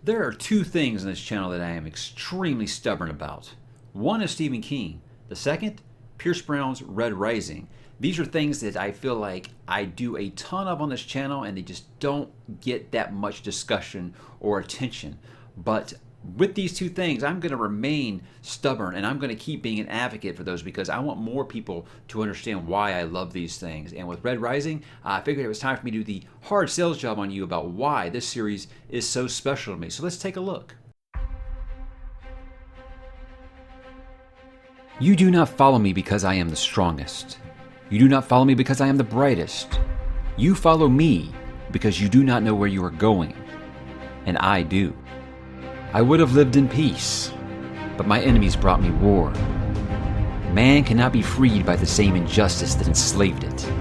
There are two things in this channel that I am extremely stubborn about. One is Stephen King. The second, Pierce Brown's Red Rising. These are things that I feel like I do a ton of on this channel and they just don't get that much discussion or attention. But with these two things, I'm going to remain stubborn and I'm going to keep being an advocate for those because I want more people to understand why I love these things. And with Red Rising, I figured it was time for me to do the hard sales job on you about why this series is so special to me. So let's take a look. You do not follow me because I am the strongest. You do not follow me because I am the brightest. You follow me because you do not know where you are going. And I do. I would have lived in peace, but my enemies brought me war. Man cannot be freed by the same injustice that enslaved it.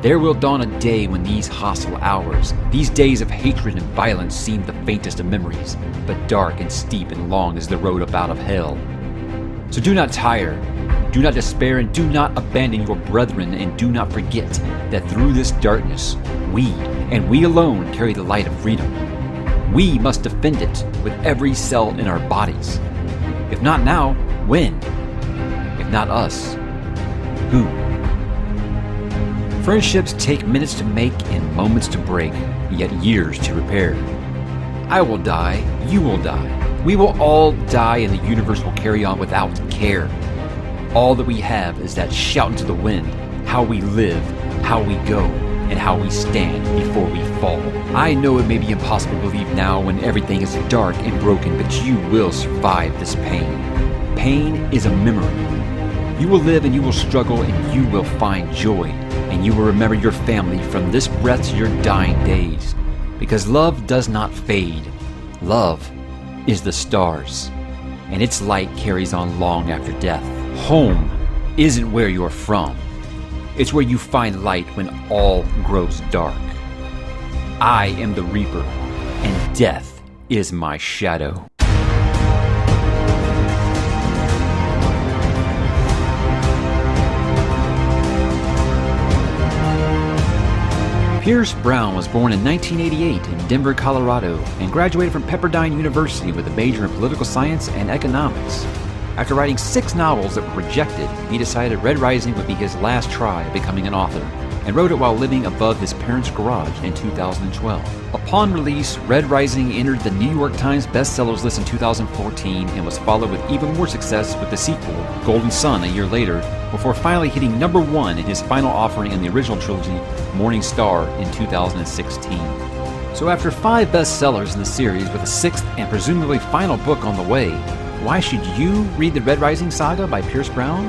There will dawn a day when these hostile hours, these days of hatred and violence seem the faintest of memories, but dark and steep and long is the road up out of hell. So do not tire, do not despair, and do not abandon your brethren, and do not forget that through this darkness, we, and we alone, carry the light of freedom. We must defend it with every cell in our bodies. If not now, when? If not us, who? Friendships take minutes to make and moments to break, yet years to repair. I will die, you will die. We will all die and the universe will carry on without care. All that we have is that shout into the wind, how we live, how we go, and how we stand before we fall. I know it may be impossible to believe now when everything is dark and broken, but you will survive this pain. Pain is a memory. You will live and you will struggle and you will find joy, and you will remember your family from this breath to your dying days. Because love does not fade. Love is the stars, and its light carries on long after death. Home isn't where you're from. It's where you find light when all grows dark. I am the Reaper, and death is my shadow. Pierce Brown was born in 1988 in Denver, Colorado, and graduated from Pepperdine University with a major in political science and economics. After writing 6 novels that were rejected, he decided Red Rising would be his last try at becoming an author, and wrote it while living above his parents' garage in 2012. Upon release, Red Rising entered the New York Times bestsellers list in 2014 and was followed with even more success with the sequel, Golden Sun, a year later, before finally hitting #1 in his final offering in the original trilogy, Morning Star, in 2016. So after 5 bestsellers in the series with a 6th and presumably final book on the way, why should you read the Red Rising saga by Pierce Brown?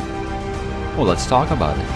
Well, let's talk about it.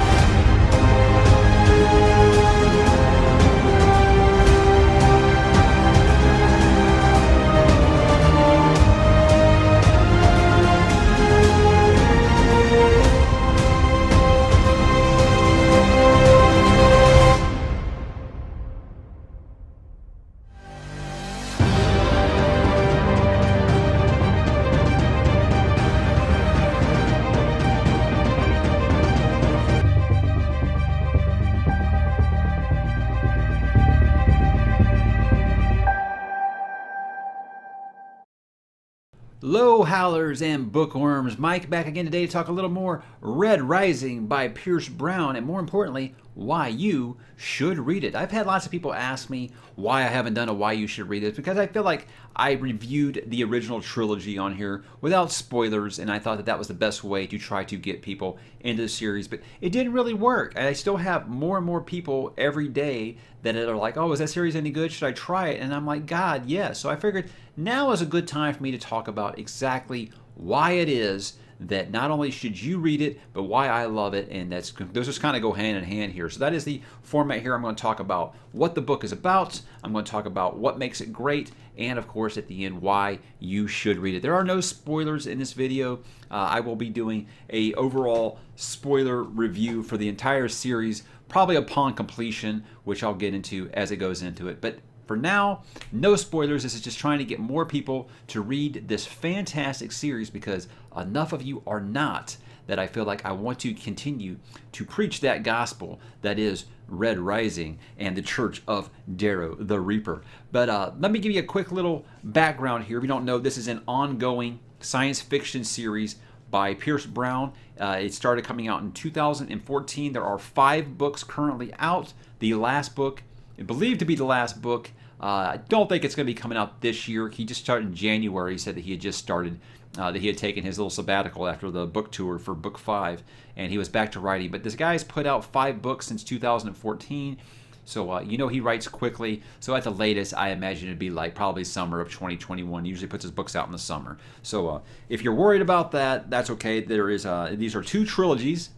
Low howlers and bookworms, Mike back again today to talk a little more Red Rising by Pierce Brown, and more importantly, why you should read it. I've had lots of people ask me why I haven't done a why you should read it, because I feel like I reviewed the original trilogy on here without spoilers, and I thought that that was the best way to try to get people into the series, but it didn't really work. I still have more and more people every day that are like, oh, is that series any good? Should I try it? And I'm like, God, yes. So I figured now is a good time for me to talk about exactly why it is that not only should you read it, but why I love it, and those just kind of go hand in hand here. So that is the format here. I'm going to talk about what the book is about, I'm going to talk about what makes it great, and of course at the end why you should read it. There are no spoilers in this video. I will be doing a overall spoiler review for the entire series, probably upon completion, which I'll get into as it goes into it. But for now, no spoilers. This is just trying to get more people to read this fantastic series, because enough of you are not that I feel like I want to continue to preach that gospel that is Red Rising and the Church of Darrow the Reaper. But let me give you a quick little background here. If you don't know, this is an ongoing science fiction series by Pierce Brown. It started coming out in 2014. There are 5 books currently out. The last book, believed to be the last book, I don't think it's going to be coming out this year. He just started in January. He said that he had just started, that he had taken his little sabbatical after the book tour for book 5, and he was back to writing. But this guy's put out 5 books since 2014. So, he writes quickly. So at the latest, I imagine it'd be like probably summer of 2021. He usually puts his books out in the summer. So if you're worried about that, that's okay. These are 2 trilogies.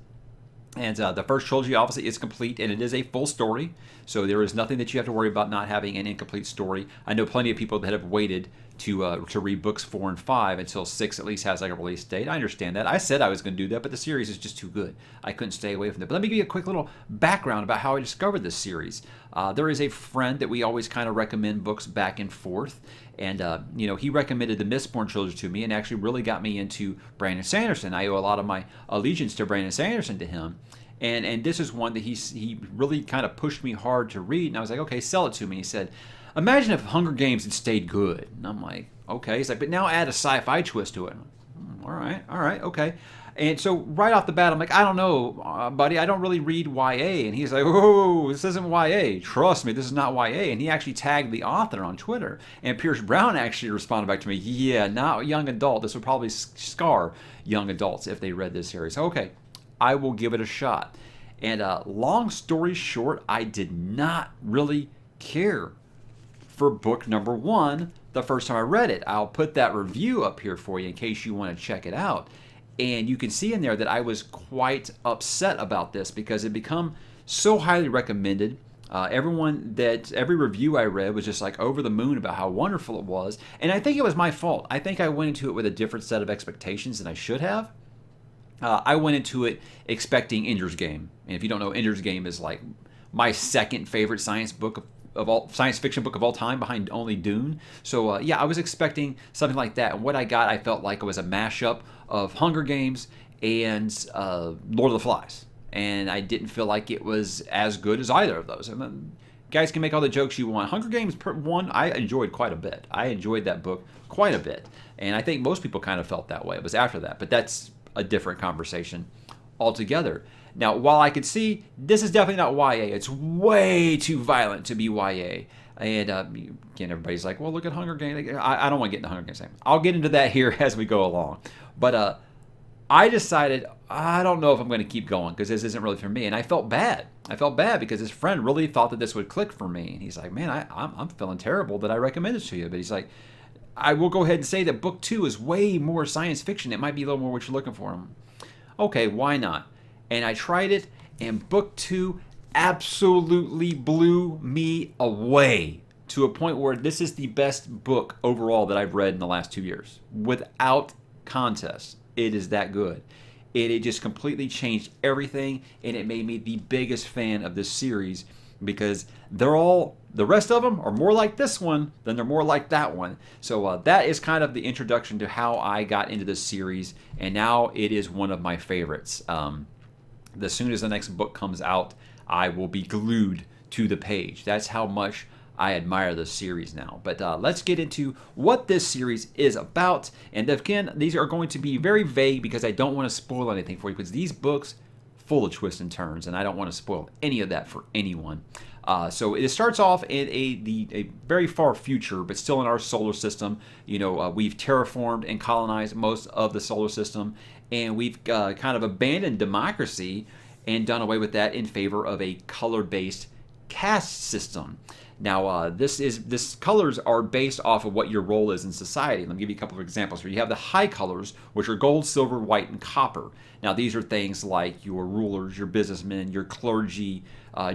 And the first trilogy obviously is complete, and it is a full story. So there is nothing that you have to worry about not having an incomplete story. I know plenty of people that have waited to read books 4 and 5 until 6 at least has like a release date. I understand that. I said I was going to do that, but the series is just too good. I couldn't stay away from it. But let me give you a quick little background about how I discovered this series. There is a friend that we always kind of recommend books back and forth. And, he recommended the Mistborn trilogy to me and actually really got me into Brandon Sanderson. I owe a lot of my allegiance to Brandon Sanderson to him. And this is one that he really kind of pushed me hard to read. And I was like, okay, sell it to me. He said, imagine if Hunger Games had stayed good. And I'm like, okay. He's like, but now add a sci-fi twist to it. All right, okay. And so right off the bat, I'm like, I don't know, buddy. I don't really read YA. And he's like, oh, this isn't YA. Trust me, this is not YA. And he actually tagged the author on Twitter. And Pierce Brown actually responded back to me, yeah, not young adult. This would probably scar young adults if they read this series. Okay, I will give it a shot. And long story short, I did not really care for book number 1 the first time I read it. I'll put that review up here for you in case you want to check it out. And you can see in there that I was quite upset about this because it become so highly recommended. Every review I read was just like over the moon about how wonderful it was. And I think it was my fault. I think I went into it with a different set of expectations than I should have. I went into it expecting Ender's Game. And if you don't know, Ender's Game is like my second favorite science fiction book of all time, behind only Dune. So I was expecting something like that. And what I got, I felt like it was a mashup of Hunger Games and Lord of the Flies. And I didn't feel like it was as good as either of those. And then, guys can make all the jokes you want. Hunger Games 1, I enjoyed quite a bit. I enjoyed that book quite a bit. And I think most people kind of felt that way. It was after that. But that's a different conversation altogether. Now, while I could see this is definitely not YA, it's way too violent to be YA. And again, everybody's like, well, look at Hunger Games. I don't want to get into Hunger Games. I'll get into that here as we go along. But I decided, I don't know if I'm going to keep going because this isn't really for me. And I felt bad. I felt bad because his friend really thought that this would click for me. And he's like, man, I'm feeling terrible that I recommended it to you. But he's like, I will go ahead and say that book 2 is way more science fiction. It might be a little more what you're looking for. Okay, why not? And I tried it, and book 2 absolutely blew me away to a point where this is the best book overall that I've read in the last 2 years. Without contest, it is that good. It just completely changed everything, and it made me the biggest fan of this series because the rest of them are more like this one than they're more like that one. So that is kind of the introduction to how I got into this series, and now it is one of my favorites. As soon as the next book comes out, I will be glued to the page. That's how much I admire this series now. But let's get into what this series is about. And again, these are going to be very vague because I don't want to spoil anything for you because these books full of twists and turns, and I don't want to spoil any of that for anyone. So it starts off in a very far future, but still in our solar system. We've terraformed and colonized most of the solar system, and we've kind of abandoned democracy and done away with that in favor of a color-based caste system. Now, this colors are based off of what your role is in society. Let me give you a couple of examples here. You have the high colors, which are gold, silver, white, and copper. Now, these are things like your rulers, your businessmen, your clergy,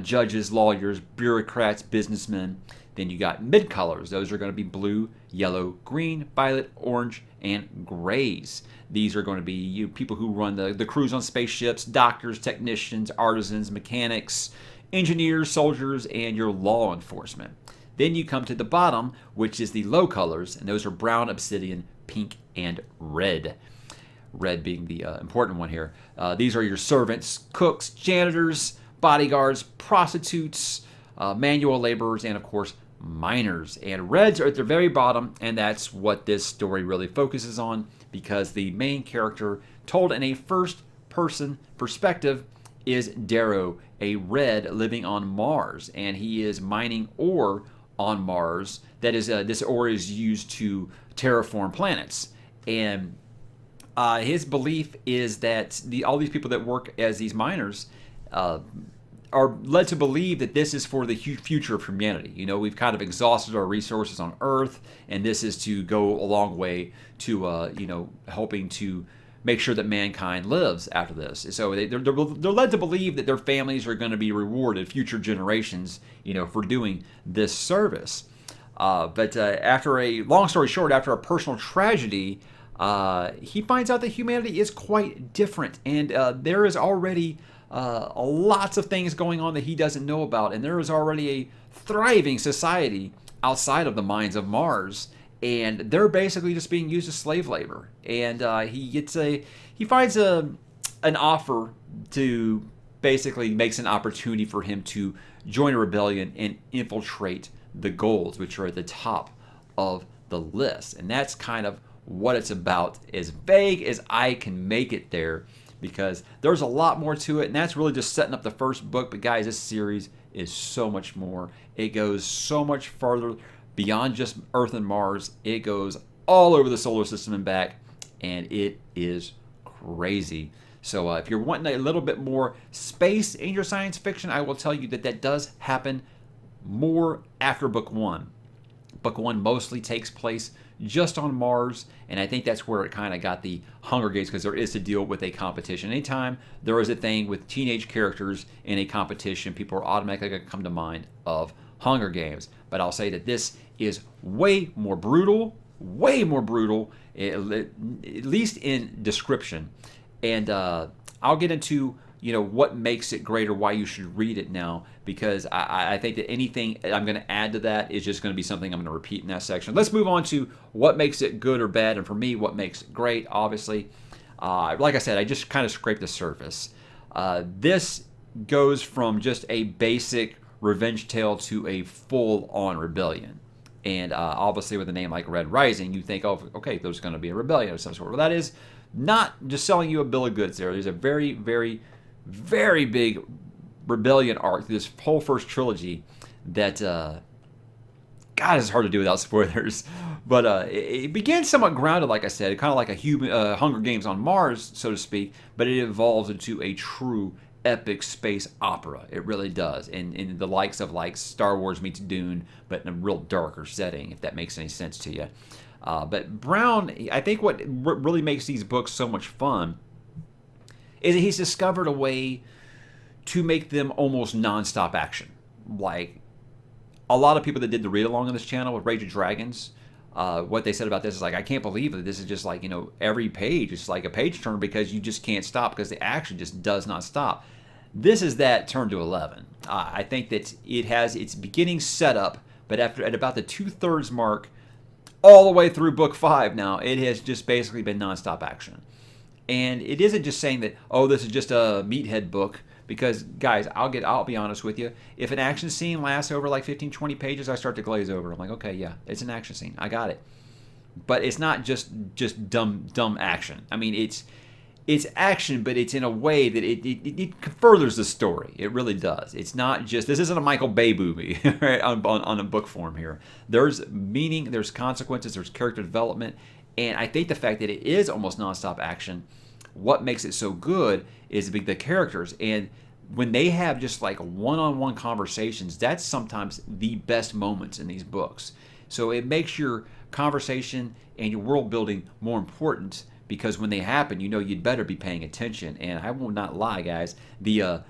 judges, lawyers, bureaucrats, businessmen. Then you got mid colors. Those are going to be blue, yellow, green, violet, orange, and grays. These are going to be people who run the crews on spaceships, doctors, technicians, artisans, mechanics, engineers, soldiers, and your law enforcement. Then you come to the bottom, which is the low colors, and those are brown, obsidian, pink, and red. red being the important one here. These are your servants, cooks, janitors, bodyguards, prostitutes, manual laborers, and of course, miners. And reds are at the very bottom, and that's what this story really focuses on, because the main character, told in a first-person perspective, is Darrow, a red living on Mars, and he is mining ore on Mars. That is, this ore is used to terraform planets, and his belief is that all these people that work as these miners are led to believe that this is for the future of humanity. You know, we've kind of exhausted our resources on Earth, and this is to go a long way to, helping to make sure that mankind lives after this. So they're led to believe that their families are going to be rewarded, future generations, for doing this service. But after a long story short, after a personal tragedy, he finds out that humanity is quite different, and there is already lots of things going on that he doesn't know about, and there is already a thriving society outside of the mines of Mars, and they're basically just being used as slave labor. And he finds an offer to basically makes an opportunity for him to join a rebellion and infiltrate the golds, which are at the top of the list. And that's kind of what it's about, as vague as I can make it there, because there's a lot more to it, and that's really just setting up the first book. But guys, this series is so much more. It goes so much farther beyond just Earth and Mars. It goes all over the solar system and back, and it is crazy. So if you're wanting a little bit more space in your science fiction, I will tell you that does happen more after book one. Book one mostly takes place just on Mars, and I think that's where it kind of got the Hunger Games, because there is to deal with a competition. Anytime there is a thing with teenage characters in a competition, people are automatically going to come to mind of Hunger Games. But I'll say that this is way more brutal, at least in description. And I'll get into what makes it great, or why you should read it now, because I think that anything I'm going to add to that is just going to be something I'm going to repeat in that section. Let's move on to what makes it good or bad, and for me, what makes it great. Obviously, like I said, I just kind of scraped the surface. This goes from just a basic revenge tale to a full-on rebellion. And obviously, with a name like Red Rising, you think, oh, okay, there's going to be a rebellion of some sort. Well, that is not just selling you a bill of goods there. There's a very, very, very big rebellion arc through this whole first trilogy that, God, it's hard to do without spoilers. But it begins somewhat grounded, like I said, kind of like a Hunger Games on Mars, so to speak, but it evolves into a true epic space opera. It really does. In the likes of like Star Wars meets Dune, but in a real darker setting, if that makes any sense to you. But Brown, I think what really makes these books so much fun is that he's discovered a way to make them almost non-stop action. Like a lot of people that did the read-along on this channel with Rage of Dragons, what they said about this is like, I can't believe that this is just like, every page is like a page turner, because you just can't stop, because the action just does not stop. This is that turn to 11. I think that it has its beginning set up, but at about the 2/3 mark, all the way through book 5 now, it has just basically been nonstop action. And it isn't just saying that, oh, this is just a meathead book, because guys, I'll be honest with you, if an action scene lasts over like 15, 20 pages, I start to glaze over. I'm like, okay, yeah, it's an action scene. I got it. But it's not just dumb action. I mean, it's action, but it's in a way that it furthers the story. It really does. It's not just, this isn't a Michael Bay movie, right, on a book form here. There's meaning, there's consequences, there's character development, and I think the fact that it is almost nonstop action, what makes it so good is the characters. And when they have just like one-on-one conversations, that's sometimes the best moments in these books. So it makes your conversation and your world building more important, because when they happen, you'd better be paying attention. And I will not lie, guys, the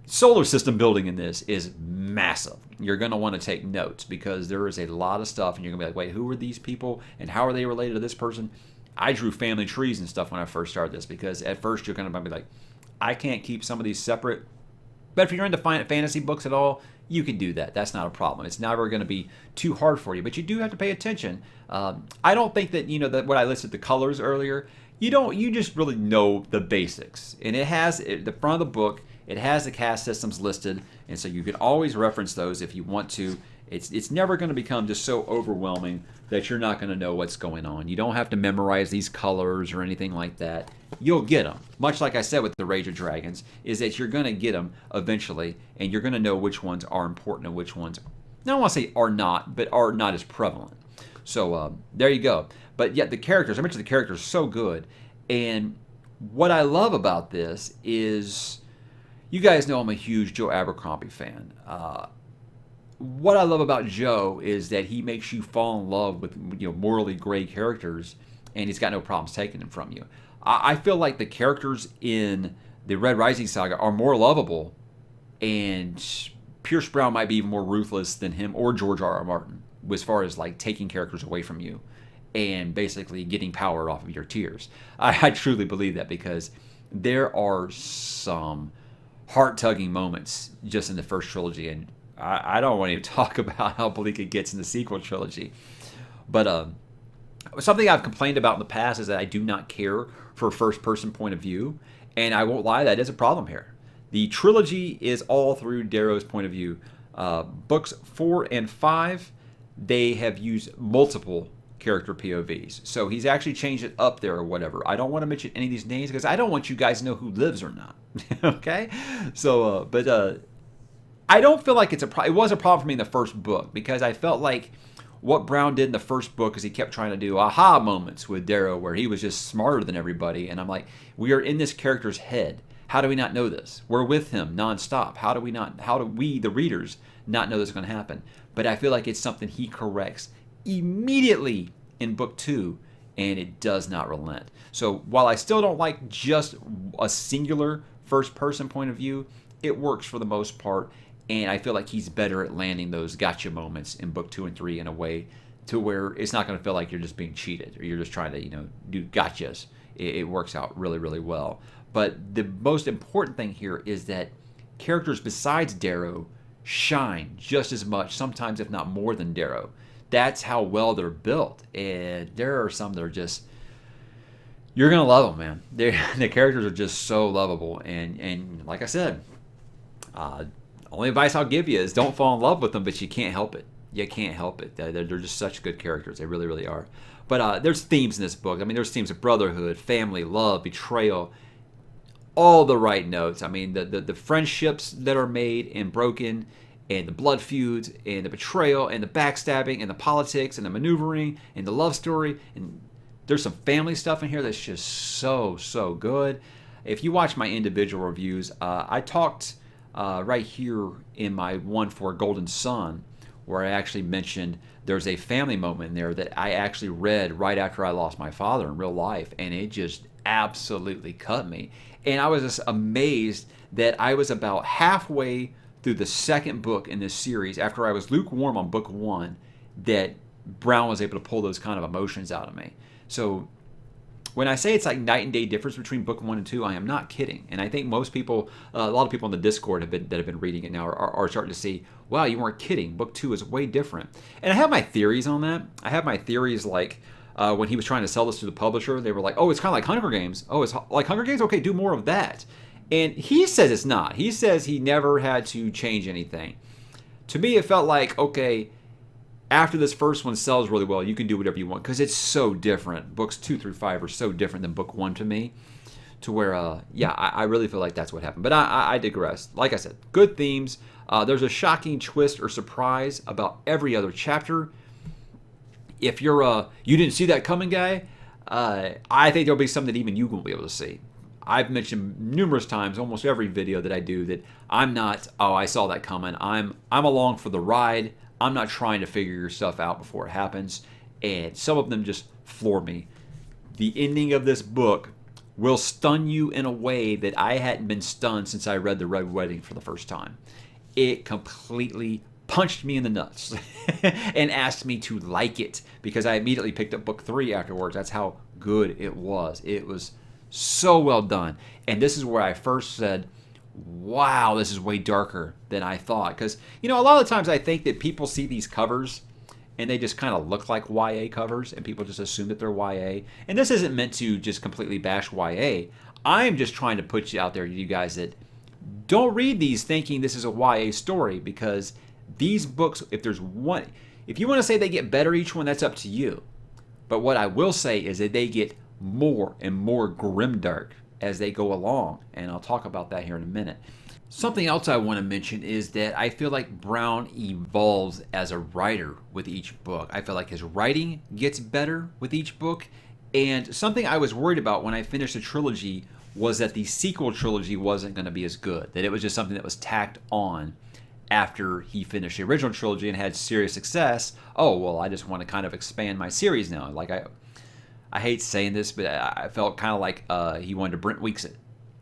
solar system building in this is massive. You're going to want to take notes, because there is a lot of stuff, and you're going to be like, wait, who are these people, and how are they related to this person? I drew family trees and stuff when I first started this, because at first you're going to be like, I can't keep some of these separate. But if you're into fantasy books at all, you can do that. That's not a problem. It's never going to be too hard for you, but you do have to pay attention. I don't think that, that what I listed the colors earlier, You just really know the basics. And it has, at the front of the book, it has the cast systems listed, and so you can always reference those if you want to. It's never going to become just so overwhelming that you're not going to know what's going on. You don't have to memorize these colors or anything like that. You'll get them. Much like I said with the Rage of Dragons, is that you're going to get them eventually, and you're going to know which ones are important and which ones, I don't want to say are not, but are not as prevalent. So there you go. But yet the characters, I mentioned the characters are so good. And what I love about this is, you guys know I'm a huge Joe Abercrombie fan. What I love about Joe is that he makes you fall in love with morally gray characters, and he's got no problems taking them from you. I feel like the characters in the Red Rising saga are more lovable, and Pierce Brown might be even more ruthless than him or George R. R. Martin as far as like taking characters away from you and basically getting power off of your tears. I truly believe that, because there are some heart-tugging moments just in the first trilogy, and I don't want to even talk about how bleak it gets in the sequel trilogy. But something I've complained about in the past is that I do not care for a first-person point of view, and I won't lie, that is a problem here. The trilogy is all through Darrow's point of view. Books 4 and 5, they have used multiple character POVs. So he's actually changed it up there or whatever. I don't want to mention any of these names because I don't want you guys to know who lives or not. Okay? So, but I don't feel like it was a problem for me in the first book, because I felt like what Brown did in the first book is he kept trying to do aha moments with Darrow where he was just smarter than everybody. And I'm like, we are in this character's head. How do we not know this? We're with him nonstop. How do we, the readers, not know this is going to happen? But I feel like it's something he corrects immediately in book 2, and it does not relent. So while I still don't like just a singular first-person point of view, it works for the most part, and I feel like he's better at landing those gotcha moments in book 2 and 3 in a way to where it's not going to feel like you're just being cheated or you're just trying to do gotchas. It works out really, really well. But the most important thing here is that characters besides Darrow shine just as much, sometimes if not more than Darrow. That's how well they're built. And there are some that are just, you're going to love them, man. The characters are just so lovable. And like I said, only advice I'll give you is don't fall in love with them, but you can't help it. You can't help it. They're just such good characters. They really, really are. But there's themes in this book. I mean, there's themes of brotherhood, family, love, betrayal, all the right notes. I mean, the friendships that are made and broken, and the blood feuds, and the betrayal, and the backstabbing, and the politics, and the maneuvering, and the love story. And there's some family stuff in here that's just so, so good. If you watch my individual reviews, I talked right here in my one for Golden Sun, where I actually mentioned there's a family moment in there that I actually read right after I lost my father in real life, and it just absolutely cut me. And I was just amazed that I was about halfway through the second book in this series, after I was lukewarm on book 1, that Brown was able to pull those kind of emotions out of me. So when I say it's like night and day difference between book 1 and 2, I am not kidding. And I think most people, a lot of people on the Discord that have been reading it now are starting to see, wow, you weren't kidding. Book 2 is way different. And I have my theories on that. I have my theories like when he was trying to sell this to the publisher, they were like, oh, it's kind of like Hunger Games. Oh, it's like Hunger Games? Okay, do more of that. And he says it's not. He says he never had to change anything. To me, it felt like, okay, after this first one sells really well, you can do whatever you want, because it's so different. Books 2 through 5 are so different than book 1 to me, to where, I really feel like that's what happened. But I digress. Like I said, good themes. There's a shocking twist or surprise about every other chapter. If you're you didn't see that coming guy, I think there'll be some that even you won't be able to see. I've mentioned numerous times, almost every video that I do, that I'm not, oh, I saw that coming. I'm along for the ride. I'm not trying to figure your stuff out before it happens. And some of them just floor me. The ending of this book will stun you in a way that I hadn't been stunned since I read The Red Wedding for the first time. It completely punched me in the nuts and asked me to like it, because I immediately picked up book 3 afterwards. That's how good it was. It was so well done. And this is where I first said, wow, this is way darker than I thought. Because, a lot of times I think that people see these covers and they just kind of look like YA covers, and people just assume that they're YA. And this isn't meant to just completely bash YA. I'm just trying to put you out there, you guys, that don't read these thinking this is a YA story, because these books, if you want to say they get better each one, that's up to you. But what I will say is that they get more and more grimdark as they go along, and I'll talk about that here in a minute. Something else I want to mention is that I feel like Brown evolves as a writer with each book. I feel like his writing gets better with each book, and something I was worried about when I finished the trilogy was that the sequel trilogy wasn't going to be as good, that it was just something that was tacked on after he finished the original trilogy and had serious success. Oh, well, I just want to kind of expand my series now. Like, I hate saying this, but I felt kind of like he wanted to Brent Weeks it.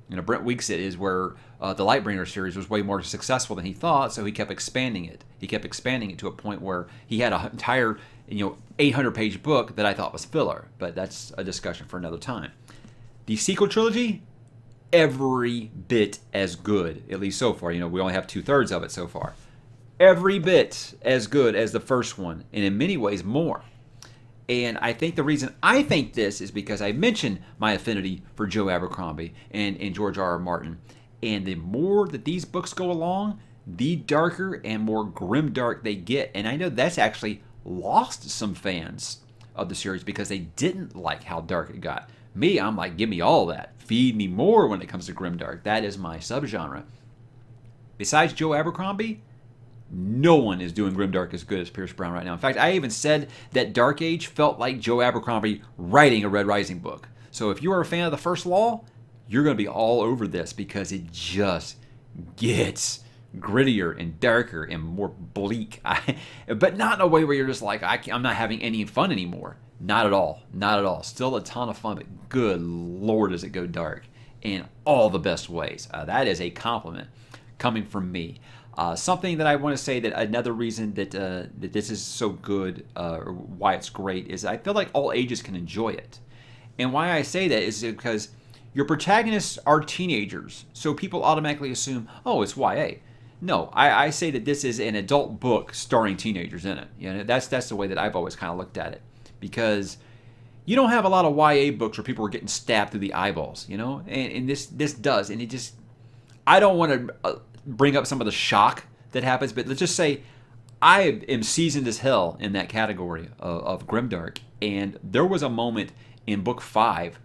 Brent Weeks it is where the Lightbringer series was way more successful than he thought, so he kept expanding it. He kept expanding it to a point where he had an entire 800-page book that I thought was filler, but that's a discussion for another time. The sequel trilogy, every bit as good, at least so far. We only have 2/3 of it so far. Every bit as good as the first one, and in many ways more. And I think the reason I think this is because I mentioned my affinity for Joe Abercrombie and George R.R. Martin. And the more that these books go along, the darker and more grimdark they get. And I know that's actually lost some fans of the series because they didn't like how dark it got. Me, I'm like, give me all that. Feed me more when it comes to grimdark. That is my subgenre. Besides Joe Abercrombie, no one is doing grimdark as good as Pierce Brown right now. In fact, I even said that Dark Age felt like Joe Abercrombie writing a Red Rising book. So if you are a fan of the First Law, you're going to be all over this because it just gets grittier and darker and more bleak. But not in a way where you're just like, I'm not having any fun anymore. Not at all. Not at all. Still a ton of fun, but good Lord does it go dark in all the best ways. That is a compliment coming from me. Something that I want to say, that another reason that this is so good, or why it's great, is I feel like all ages can enjoy it. And why I say that is because your protagonists are teenagers, so people automatically assume, oh, it's YA. No, I say that this is an adult book starring teenagers in it. That's the way that I've always kind of looked at it, because you don't have a lot of YA books where people are getting stabbed through the eyeballs, and this does, and it just, I don't want to bring up some of the shock that happens, but let's just say I am seasoned as hell in that category of grimdark, and there was a moment in book 5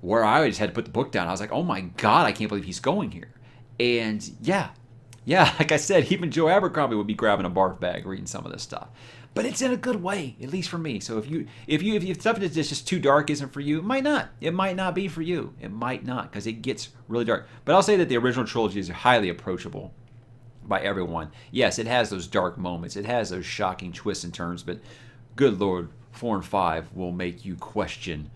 where I just had to put the book down. I was like, oh my God, I can't believe he's going here. And yeah, like I said, even Joe Abercrombie would be grabbing a barf bag reading some of this stuff. But it's in a good way, at least for me. So if stuff that's just too dark isn't for you, it might not. It might not be for you. It might not, because it gets really dark. But I'll say that the original trilogy is highly approachable by everyone. Yes, it has those dark moments. It has those shocking twists and turns. But good Lord, 4 and 5 will make you question,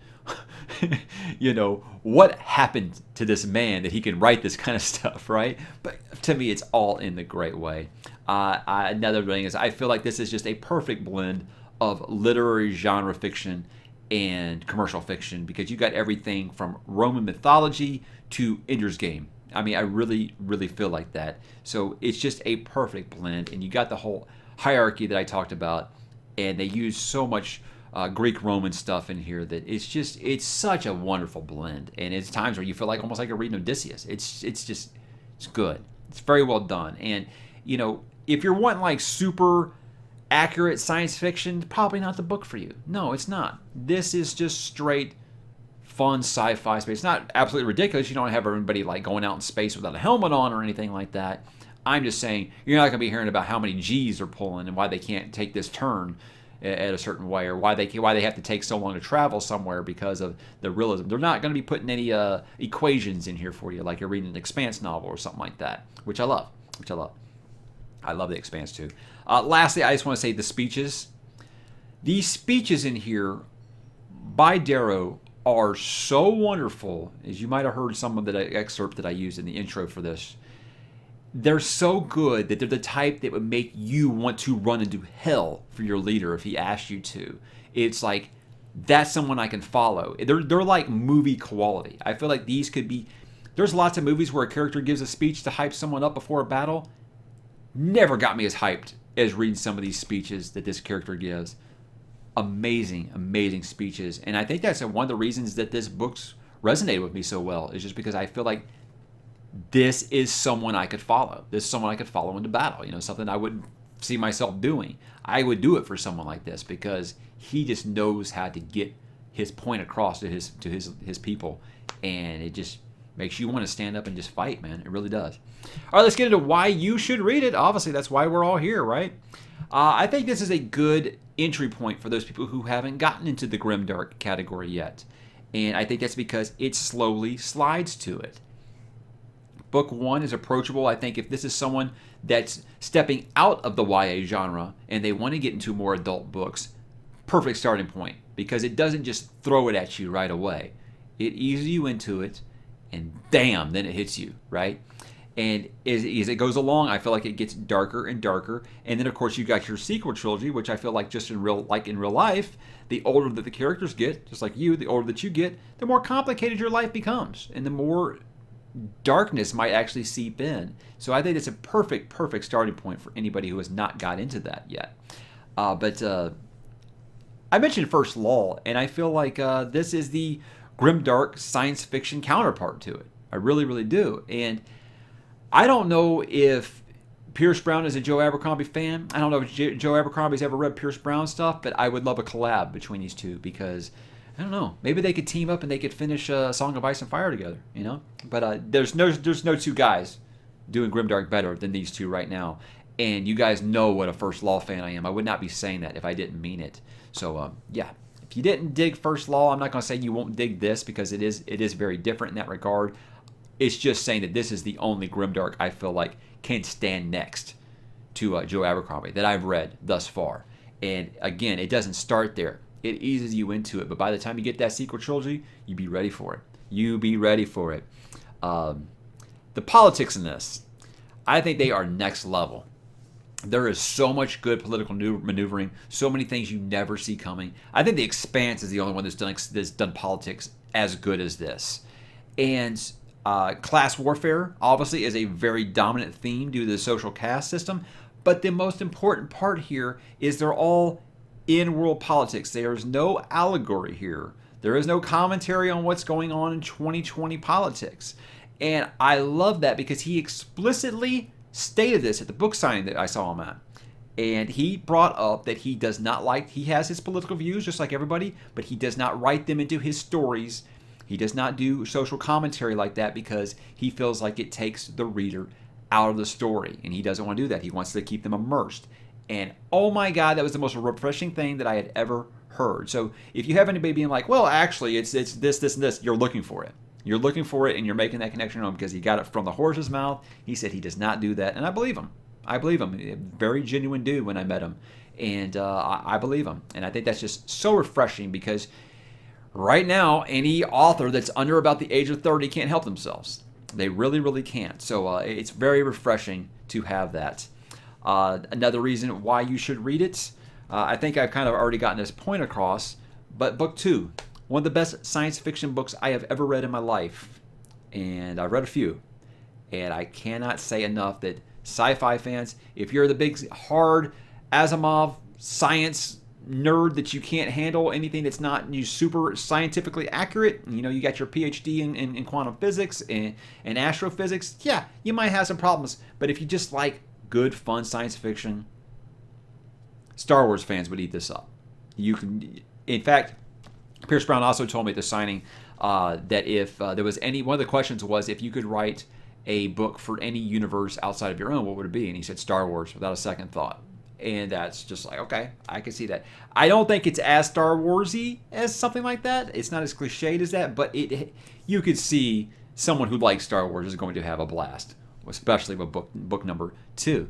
what happened to this man that he can write this kind of stuff, right? But to me, it's all in the great way. Another thing is, I feel like this is just a perfect blend of literary genre fiction and commercial fiction, because you got everything from Roman mythology to Ender's Game. I mean, I really, really feel like that. So it's just a perfect blend, and you got the whole hierarchy that I talked about, and they use so much Greek-Roman stuff in here that it's such a wonderful blend. And it's times where you feel like almost like you're reading Odysseus. It's good. It's very well done. And, if you're wanting like super accurate science fiction, probably not the book for you. No, it's not. This is just straight fun sci-fi space. It's not absolutely ridiculous. You don't have everybody like going out in space without a helmet on or anything like that. I'm just saying you're not going to be hearing about how many G's they're pulling and why they can't take this turn at a certain way, or why they have to take so long to travel somewhere because of the realism. They're not going to be putting any equations in here for you like you're reading an Expanse novel or something like that, which I love. I love the Expanse too. Lastly, I just want to say the speeches. These speeches in here by Darrow are so wonderful, as you might have heard some of the excerpt that I used in the intro for this. They're so good that they're the type that would make you want to run into hell for your leader if he asked you to. It's like, that's someone I can follow. They're like movie quality. I feel like these could be... There's lots of movies where a character gives a speech to hype someone up before a battle. Never got me as hyped as reading some of these speeches that this character gives. Amazing, amazing speeches. And I think that's one of the reasons that this book's resonated with me so well, is just because I feel like this is someone I could follow. This is someone I could follow into battle. Something I wouldn't see myself doing. I would do it for someone like this because he just knows how to get his point across to his people, and it just makes you want to stand up and just fight, man. It really does. All right, let's get into why you should read it. Obviously, that's why we're all here, right? I think this is a good entry point for those people who haven't gotten into the grimdark category yet. And I think that's because it slowly slides to it. Book 1 is approachable. I think if this is someone that's stepping out of the YA genre and they want to get into more adult books, perfect starting point, because it doesn't just throw it at you right away. It eases you into it, and damn, then it hits you, right? And as it goes along, I feel like it gets darker and darker. And then, of course, you got your sequel trilogy, which I feel like just in real life, the older that the characters get, just like you, the older that you get, the more complicated your life becomes, and the more darkness might actually seep in. So I think it's a perfect starting point for anybody who has not got into that yet. But I mentioned First Law, and I feel like this is the grimdark science fiction counterpart to it. I really, really do. And I don't know if Pierce Brown is a Joe Abercrombie fan. I don't know if Joe Abercrombie's ever read Pierce Brown stuff, but I would love a collab between these two because, I don't know, maybe they could team up and they could finish Song of Ice and Fire together, But there's no two guys doing grimdark better than these two right now. And you guys know what a First Law fan I am. I would not be saying that if I didn't mean it. So, yeah. If you didn't dig First Law, I'm not going to say you won't dig this because it is very different in that regard. It's just saying that this is the only grimdark I feel like can stand next to Joe Abercrombie that I've read thus far. And again, it doesn't start there. It eases you into it. But by the time you get that sequel trilogy, you be ready for it. You be ready for it. The politics in this, I think they are next level. There is so much good political maneuvering, so many things you never see coming. I think The Expanse is the only one that's done politics as good as this. And class warfare, obviously, is a very dominant theme due to the social caste system. But the most important part here is they're all in-world politics. There's no allegory here. There is no commentary on what's going on in 2020 politics. And I love that because he explicitly stated this at the book signing that I saw him at. And he brought up that he does not he has his political views just like everybody, but he does not write them into his stories. He does not do social commentary like that because he feels like it takes the reader out of the story. And he doesn't want to do that. He wants to keep them immersed. And oh my God, that was the most refreshing thing that I had ever heard. So if you have anybody being like, well, actually, it's this, and this, you're looking for it. You're looking for it, and you're making that connection on because he got it from the horse's mouth. He said he does not do that, and I believe him. I believe him. A very genuine dude when I met him, and I believe him. And I think that's just so refreshing because right now, any author that's under about the age of 30 can't help themselves. They really, really can't. So it's very refreshing to have that. Another reason why you should read it, I think I've kind of already gotten this point across, but book 2, one of the best science fiction books I have ever read in my life. And I've read a few. And I cannot say enough that sci-fi fans, if you're the big, hard Asimov science nerd that you can't handle anything that's not super scientifically accurate, you got your PhD in quantum physics and astrophysics, yeah, you might have some problems. But if you just like good, fun science fiction, Star Wars fans would eat this up. You can, in fact, Pierce Brown also told me at the signing that if there was one of the questions was if you could write a book for any universe outside of your own, what would it be? And he said Star Wars without a second thought. And that's just like, okay, I can see that. I don't think it's as Star Wars-y as something like that. It's not as cliched as that, but you could see someone who likes Star Wars is going to have a blast, especially with book number 2.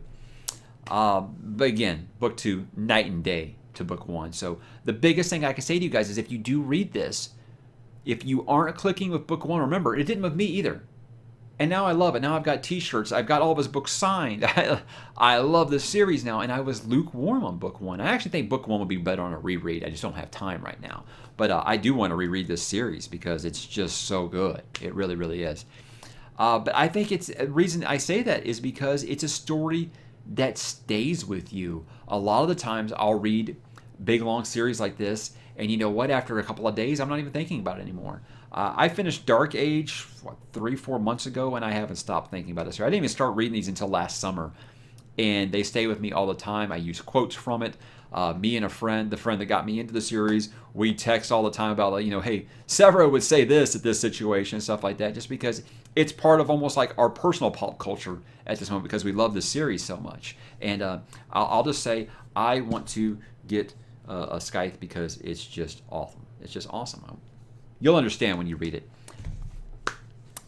But again, book 2, night and day to book 1. So the biggest thing I can say to you guys is if you do read this, if you aren't clicking with book 1, remember, it didn't with me either. And now I love it. Now I've got t-shirts. I've got all of his books signed. I love this series now, and I was lukewarm on book 1. I actually think book 1 would be better on a reread. I just don't have time right now. But I do want to reread this series because it's just so good. It really, really is. But I think the reason I say that is because it's a story that stays with you. A lot of the times I'll read big long series like this, and you know what? After a couple of days, I'm not even thinking about it anymore. I finished Dark Age 3-4 months ago, and I haven't stopped thinking about this. I didn't even start reading these until last summer, and they stay with me all the time. I use quotes from it. Me and a friend, the friend that got me into the series, we text all the time about, like, hey, Severo would say this at this situation and stuff like that, just because it's part of almost like our personal pop culture at this moment because we love this series so much. And I'll just say I want to get a Scythe because it's just awesome. It's just awesome. You'll understand when you read it.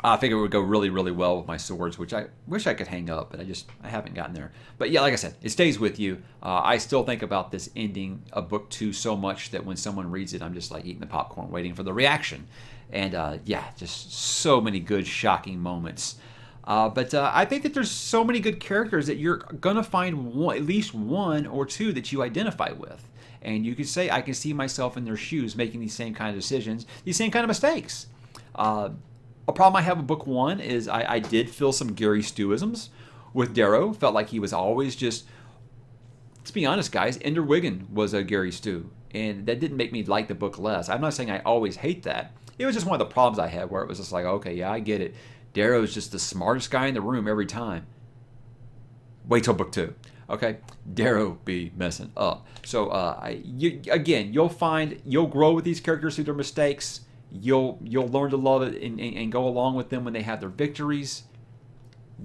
I figure it would go really, really well with my swords, which I wish I could hang up, but I haven't gotten there. But yeah, like I said, it stays with you. I still think about this ending of book 2 so much that when someone reads it, I'm just like eating the popcorn, waiting for the reaction. And yeah, just so many good, shocking moments. But I think that there's so many good characters that you're going to find at least one or two that you identify with. And you could say, I can see myself in their shoes making these same kind of decisions, these same kind of mistakes. A problem I have with book 1 is I did feel some Gary Stewisms with Darrow. Felt like he was always just, let's be honest, guys, Ender Wiggin was a Gary Stew. And that didn't make me like the book less. I'm not saying I always hate that. It was just one of the problems I had where it was just like, okay, yeah, I get it. Darrow's just the smartest guy in the room every time. Wait till book 2. Okay, Darrow be messing up. So again, you'll grow with these characters through their mistakes. You'll learn to love it and go along with them when they have their victories.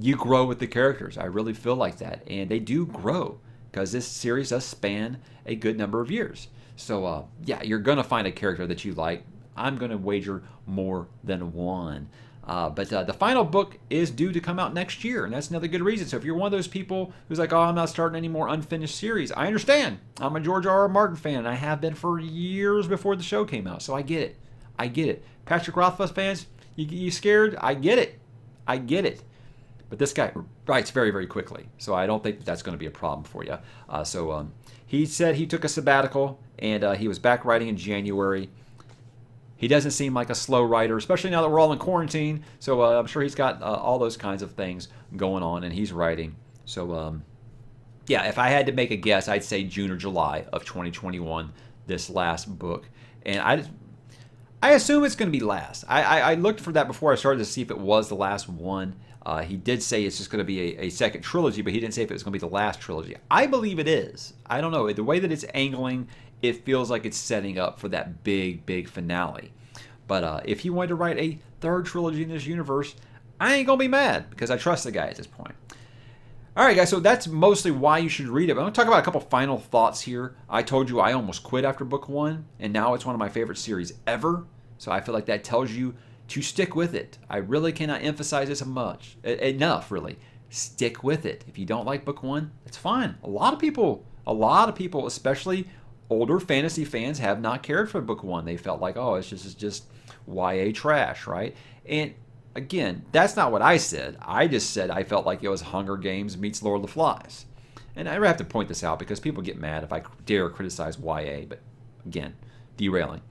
You grow with the characters. I really feel like that, and they do grow because this series does span a good number of years. So yeah, you're gonna find a character that you like. I'm gonna wager more than one. But the final book is due to come out next year, and that's another good reason. So if you're one of those people who's like, oh, I'm not starting any more unfinished series, I understand. I'm a George R.R. Martin fan, and I have been for years before the show came out, so I get it. I get it. Patrick Rothfuss fans, you scared? I get it. I get it. But this guy writes very, very quickly, so I don't think that's going to be a problem for you. He said he took a sabbatical, and he was back writing in January. He doesn't seem like a slow writer, especially now that we're all in quarantine. So I'm sure he's got all those kinds of things going on, and he's writing. So yeah, if I had to make a guess, I'd say June or July of 2021, this last book. And I assume it's going to be last. I looked for that before I started to see if it was the last one. He did say it's just going to be a second trilogy, but he didn't say if it was going to be the last trilogy. I believe it is. I don't know. The way that it's angling, it feels like it's setting up for that big, big finale. But if he wanted to write a third trilogy in this universe, I ain't going to be mad because I trust the guy at this point. All right, guys, so that's mostly why you should read it. But I'm going to talk about a couple final thoughts here. I told you I almost quit after book 1, and now it's one of my favorite series ever. So I feel like that tells you to stick with it. I really cannot emphasize this enough, really. Stick with it. If you don't like book 1, it's fine. A lot of people, especially older fantasy fans, have not cared for book 1. They felt like, oh, it's just YA trash, right? And again, that's not what I said. I just said I felt like it was Hunger Games meets Lord of the Flies. And I have to point this out because people get mad if I dare criticize YA, but again, derailing.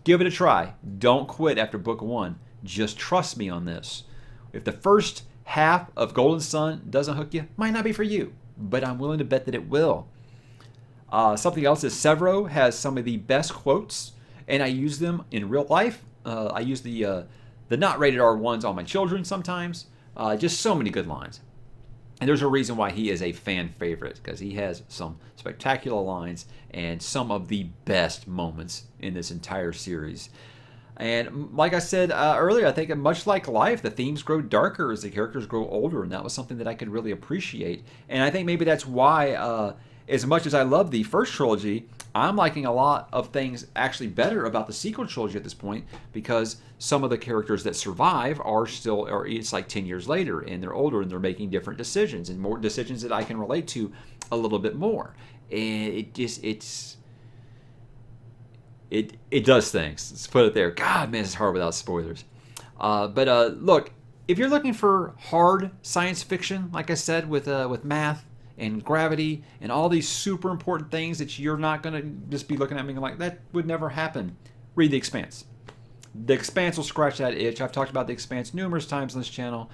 Give it a try. Don't quit after book 1. Just trust me on this. If the first half of Golden Sun doesn't hook you, might not be for you, but I'm willing to bet that it will. Something else is Severo has some of the best quotes, and I use them in real life. I use the not rated R ones on my children sometimes. Just so many good lines. And there's a reason why he is a fan favorite, because he has some spectacular lines and some of the best moments in this entire series. And like I said earlier, I think much like life, the themes grow darker as the characters grow older, and that was something that I could really appreciate. And I think maybe that's why, as much as I love the first trilogy, I'm liking a lot of things actually better about the sequel trilogy at this point, because some of the characters that survive are still, or it's like 10 years later, and they're older, and they're making different decisions, and more decisions that I can relate to a little bit more. And it does things. Let's put it there. God, man, it's hard without spoilers. But look, if you're looking for hard science fiction, like I said, with math and gravity and all these super important things that you're not going to just be looking at me like, that would never happen, read The Expanse. The Expanse will scratch that itch. I've talked about The Expanse numerous times on this channel.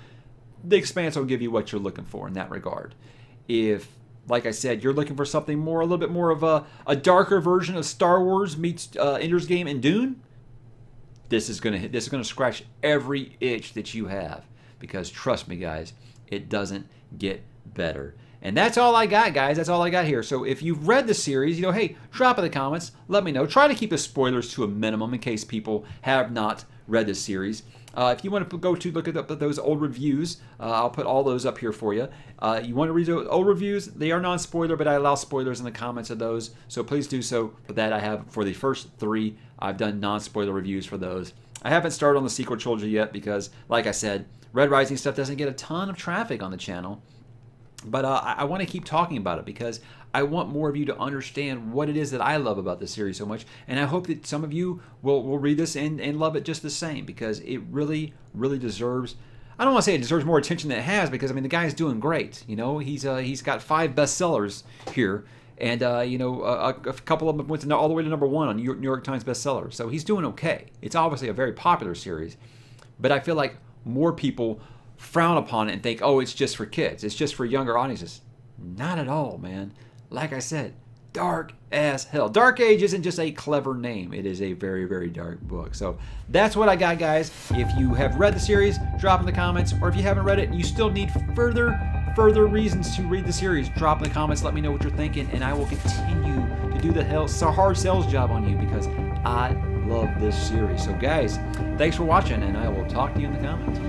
The Expanse will give you what you're looking for in that regard. If, like I said, you're looking for something more, a little bit more of a darker version of Star Wars meets Ender's Game and Dune, this is gonna scratch every itch that you have, because trust me, guys, it doesn't get better. And that's all I got, guys. That's all I got here. So if you've read the series, hey, drop in the comments. Let me know. Try to keep the spoilers to a minimum in case people have not read the series. If you want to go to look at those old reviews, I'll put all those up here for you. You want to read those old reviews? They are non-spoiler, but I allow spoilers in the comments of those. So please do so for that. I have for the first 3, I've done non-spoiler reviews for those. I haven't started on the sequel trilogy yet because, like I said, Red Rising stuff doesn't get a ton of traffic on the channel. But I want to keep talking about it because I want more of you to understand what it is that I love about this series so much. And I hope that some of you will read this and love it just the same, because it really, really deserves, I don't want to say it deserves more attention than it has, because, I mean, the guy's doing great. He's got 5 bestsellers here. And, a couple of them went all the way to #1 on New York Times bestseller. So he's doing okay. It's obviously a very popular series. But I feel like more people frown upon it and think, oh, it's just for kids. It's just for younger audiences. Not at all, man. Like I said, dark as hell. Dark Age isn't just a clever name. It is a very, very dark book. So that's what I got, guys. If you have read the series, drop in the comments. Or if you haven't read it and you still need further reasons to read the series, drop in the comments. Let me know what you're thinking, and I will continue to do the hard sales job on you, because I love this series. So, guys, thanks for watching, and I will talk to you in the comments.